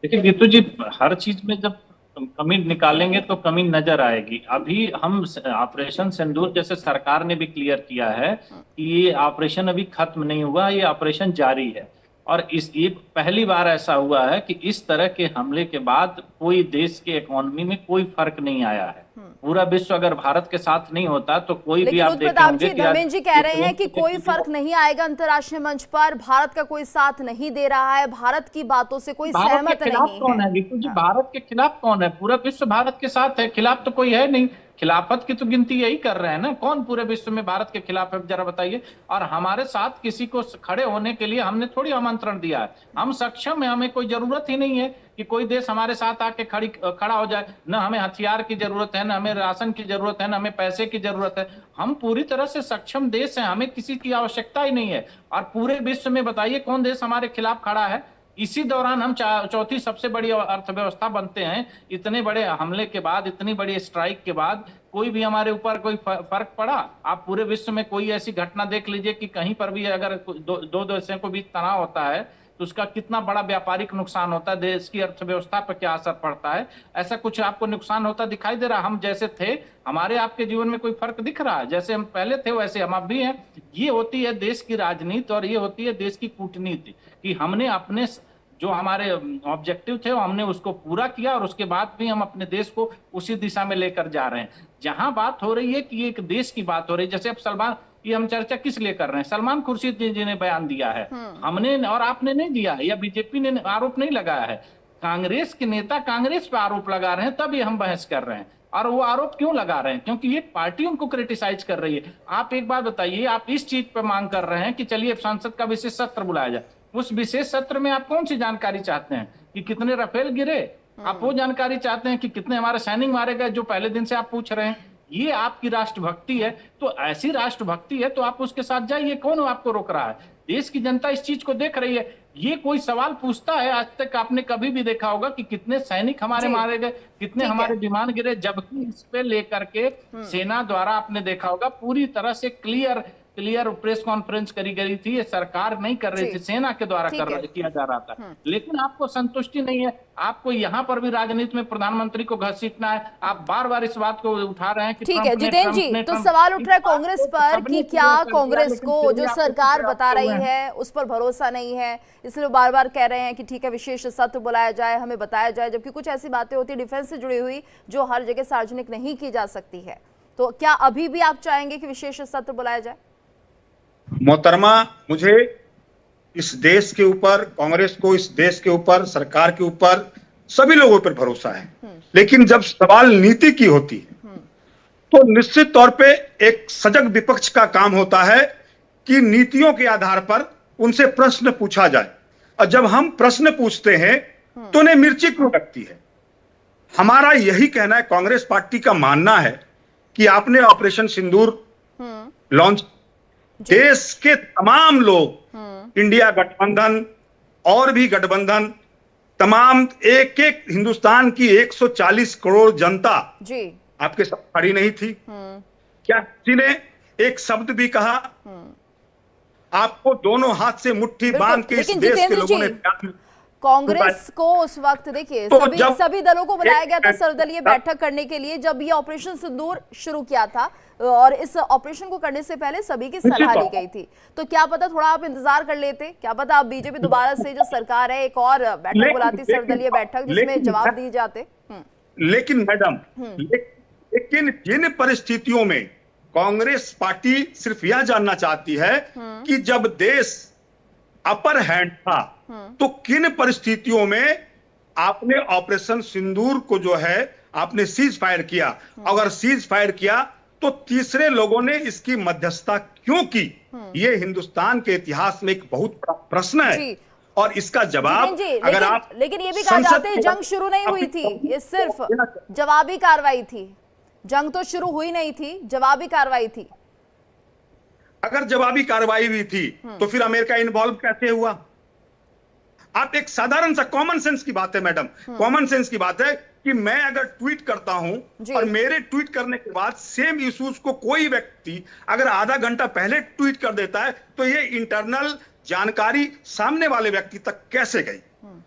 देखिए गीतू जी, हर चीज में जब कमी निकालेंगे तो कमी नजर आएगी। अभी हम ऑपरेशन सिंदूर जैसे सरकार ने भी क्लियर किया है कि ये ऑपरेशन अभी खत्म नहीं हुआ, ये ऑपरेशन जारी है। और ये पहली बार ऐसा हुआ है कि इस तरह के हमले के बाद कोई देश के इकोनॉमी में कोई फर्क नहीं आया है। पूरा विश्व अगर भारत के साथ नहीं होता तो कोई भी आप देखेंगे। प्रताप जी, धर्मेंद्र जी कह रहे हैं कि कोई फर्क नहीं आएगा अंतर्राष्ट्रीय मंच पर, भारत का कोई साथ नहीं दे रहा है, भारत की बातों से कोई सहमत नहीं कौन है गीतू जी? भारत के खिलाफ कौन है? पूरा विश्व भारत के साथ है, खिलाफ तो कोई है नहीं। खिलाफत की तो गिनती यही कर रहे हैं ना, कौन पूरे विश्व में भारत के खिलाफ है जरा बताइए। और हमारे साथ किसी को खड़े होने के लिए हमने थोड़ी आमंत्रण दिया है, हम सक्षम है, हमें कोई जरूरत ही नहीं है कि कोई देश हमारे साथ आके खड़ा हो जाए। न हमें हथियार की जरूरत है, न हमें राशन की जरूरत है, न हमें पैसे की जरूरत है। हम पूरी तरह से सक्षम देश हैं, हमें किसी की आवश्यकता ही नहीं है। और पूरे विश्व में बताइए कौन देश हमारे खिलाफ खड़ा है? इसी दौरान हम चौथी सबसे बड़ी अर्थव्यवस्था बनते हैं। इतने बड़े हमले के बाद, इतनी बड़ी स्ट्राइक के बाद कोई भी हमारे ऊपर कोई फर्क पड़ा? आप पूरे विश्व में कोई ऐसी घटना देख लीजिए कि कहीं पर भी अगर दो देशों को बीच तनाव होता है तो उसका कितना बड़ा व्यापारिक नुकसान होता है, देश की अर्थव्यवस्था पर क्या असर पड़ता है। ऐसा कुछ आपको नुकसान होता दिखाई दे रहा? हम जैसे थे, हमारे आपके जीवन में कोई फर्क दिख रहा है? जैसे हम पहले थे वैसे हम अब भी हैं। ये होती है देश की राजनीति और ये होती है देश की कूटनीति कि हमने अपने जो हमारे ऑब्जेक्टिव थे हमने उसको पूरा किया और उसके बाद भी हम अपने देश को उसी दिशा में लेकर जा रहे हैं। जहां बात हो रही है कि एक देश की बात हो रही है, जैसे अब सलमान, ये हम चर्चा किस लिए कर रहे हैं? सलमान खुर्शीद जी ने बयान दिया है, हमने और आपने नहीं दिया है, या बीजेपी ने आरोप नहीं लगाया है। कांग्रेस के नेता कांग्रेस पे आरोप लगा रहे हैं, तभी हम बहस कर रहे हैं। और वो आरोप क्यों लगा रहे हैं? क्योंकि ये पार्टी उनको क्रिटिसाइज कर रही है। आप एक बात बताइए, आप इस चीज पे मांग कर रहे हैं कि चलिए संसद का विशेष सत्र बुलाया जाए। उस विशेष सत्र में आप कौन सी जानकारी चाहते हैं? कि कितने राफेल गिरे? आप वो जानकारी चाहते हैं कि कितने हमारे सैनिक मारे गए, जो पहले दिन से आप पूछ रहे हैं? ये आपकी राष्ट्रभक्ति है? तो ऐसी राष्ट्रभक्ति है तो आप उसके साथ जाइए, कौन आपको रोक रहा है? देश की जनता इस चीज को देख रही है। ये कोई सवाल पूछता है? आज तक आपने कभी भी देखा होगा कि कितने सैनिक हमारे मारे गए, कितने हमारे विमान गिरे? जबकि इस पे लेकर के सेना द्वारा आपने देखा होगा पूरी तरह से क्लियर प्रेस कॉन्फ्रेंस करी गई थी। ये सरकार नहीं कर रही थी, सेना के द्वारा किया जा रहा था। लेकिन आपको संतुष्टि नहीं है, आपको यहाँ पर भी राजनीति में प्रधानमंत्री को घसीटना है। आप बार बार इस बात को उठा रहे हैं कि ठीक है जितेंद्र जी, तो सवाल उठ रहा है कांग्रेस पर कि क्या कांग्रेस को जो सरकार बता रही है उस पर भरोसा नहीं है, इसलिए बार बार कह रहे हैं कि ठीक है विशेष सत्र बुलाया जाए, हमें बताया जाए। जबकि कुछ ऐसी बातें होती है डिफेंस से जुड़ी हुई जो हर जगह सार्वजनिक नहीं की जा सकती है। तो क्या अभी भी आप चाहेंगे कि विशेष सत्र बुलाया जाए? मोहतरमा, मुझे इस देश के ऊपर, कांग्रेस को इस देश के ऊपर, सरकार के ऊपर, सभी लोगों पर भरोसा है। लेकिन जब सवाल नीति की होती है तो निश्चित तौर पे एक सजग विपक्ष का काम होता है कि नीतियों के आधार पर उनसे प्रश्न पूछा जाए। और जब हम प्रश्न पूछते हैं तो उन्हें मिर्ची क्यों लगती है? हमारा यही कहना है, कांग्रेस पार्टी का मानना है कि आपने ऑपरेशन सिंदूर लॉन्च, देश के तमाम लोग, इंडिया गठबंधन और भी गठबंधन, तमाम एक एक हिंदुस्तान की 140 करोड़ जनता जी आपके साथ खड़ी नहीं थी? क्या किसी ने एक शब्द भी कहा? आपको दोनों हाथ से मुट्ठी बांध के इस देश के लोगों ने कांग्रेस को उस वक्त देखिए तो सभी दलों को बुलाया गया था सर्वदलीय बैठक करने के लिए जब ये ऑपरेशन सिंदूर शुरू किया था, और इस ऑपरेशन को करने से पहले सभी की सलाह ली गई थी। तो क्या पता थोड़ा आप इंतजार कर लेते, क्या पता आप बीजेपी दोबारा से जो सरकार है एक और बैठक बुलाती, सर्वदलीय बैठक, जिसमें जवाब दिए जाते। लेकिन मैडम, लेकिन जिन परिस्थितियों में कांग्रेस पार्टी सिर्फ यह जानना चाहती है कि जब देश अपर हैंड था तो किन परिस्थितियों में आपने ऑपरेशन सिंदूर को जो है आपने सीज फायर किया? अगर सीज फायर किया तो तीसरे लोगों ने इसकी मध्यस्थता क्यों की? ये हिंदुस्तान के इतिहास में एक बहुत बड़ा प्रश्न है और इसका जवाब अगर आप, लेकिन ये भी कहा जाता है जंग शुरू नहीं हुई थी, ये सिर्फ जवाबी कार्रवाई थी। जंग तो शुरू हुई नहीं थी, जवाबी कार्रवाई थी। अगर जवाबी कार्रवाई हुई थी तो फिर अमेरिका इन्वॉल्व कैसे हुआ? आप एक साधारण सा कॉमन सेंस की बात है मैडम, कॉमन सेंस की बात है कि मैं अगर ट्वीट करता हूं और मेरे ट्वीट करने के बाद सेम इश्यूज को कोई व्यक्ति अगर आधा घंटा पहले ट्वीट कर देता है तो ये इंटरनल जानकारी सामने वाले व्यक्ति तक कैसे गई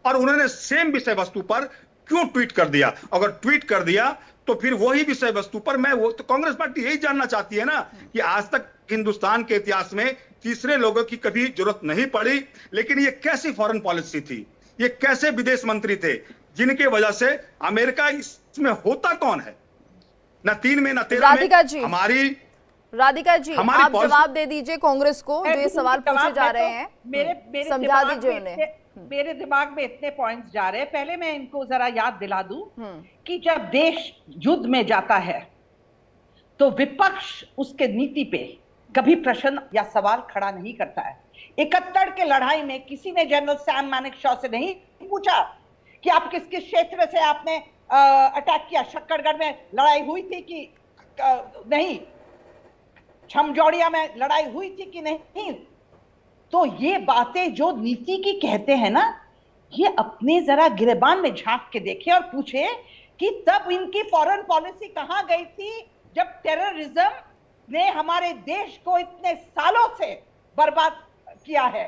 और उन्होंने सेम विषय वस्तु पर क्यों ट्वीट कर दिया? अगर ट्वीट कर दिया तो फिर वही विषय वस्तु पर वो तो कांग्रेस पार्टी यही जानना चाहती है ना कि आज तक हिंदुस्तान के इतिहास में तीसरे लोगों की कभी जरूरत नहीं पड़ी, लेकिन ये कैसी फॉरेन पॉलिसी थी, ये कैसे विदेश मंत्री थे जिनके वजह से अमेरिका इसमें होता कौन है? ना 3 में ना 13 में हमारी राधिका जी आप जवाब दे दीजिए कांग्रेस को जो ये सवाल पूछे जा रहे हैं, मेरे समझा दीजिए उन्हें। मेरे दिमाग में इतने पॉइंट्स जा रहे हैं, पहले मैं इनको जरा याद दिला दूं कि जब देश युद्ध में जाता है तो विपक्ष उसके नीति पे कभी प्रश्न या सवाल खड़ा नहीं करता है। 71 के लड़ाई में किसी ने जनरल सैम मानेकशॉ से नहीं पूछा कि आप किस किस क्षेत्र से आपने अटैक किया, शक्करगढ़ में लड़ाई हुई थी कि नहीं, छमजौड़िया में लड़ाई हुई थी कि नहीं। तो ये बातें जो नीति की कहते हैं ना, ये अपने जरा गिरेबान में झांक के देखे और पूछे कि तब इनकी फॉरेन पॉलिसी कहां गई थी जब टेररिज्म ने हमारे देश को इतने सालों से बर्बाद किया है।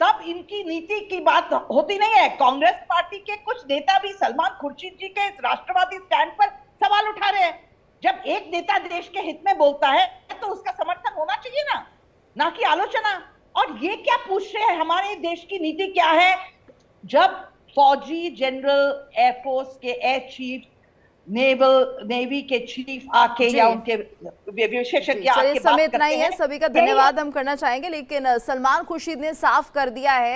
तब इनकी नीति की बात होती नहीं है। कांग्रेस पार्टी के कुछ नेता भी सलमान खुर्शीद जी के राष्ट्रवादी स्टैंड पर सवाल उठा रहे हैं। जब एक नेता देश के हित में बोलता है तो उसका समर्थन होना चाहिए ना कि आलोचना। और ये क्या पूछ रहे हैं हमारे देश की नीति क्या है? जब फौजी जनरल, एयरफोर्स के एयर चीफ, नेवी के चीफ आके या उनके विशेषज्ञ आके बात करते हैं। समय इतना ही है, सभी का धन्यवाद हम करना चाहेंगे, लेकिन सलमान खुर्शीद ने साफ कर दिया है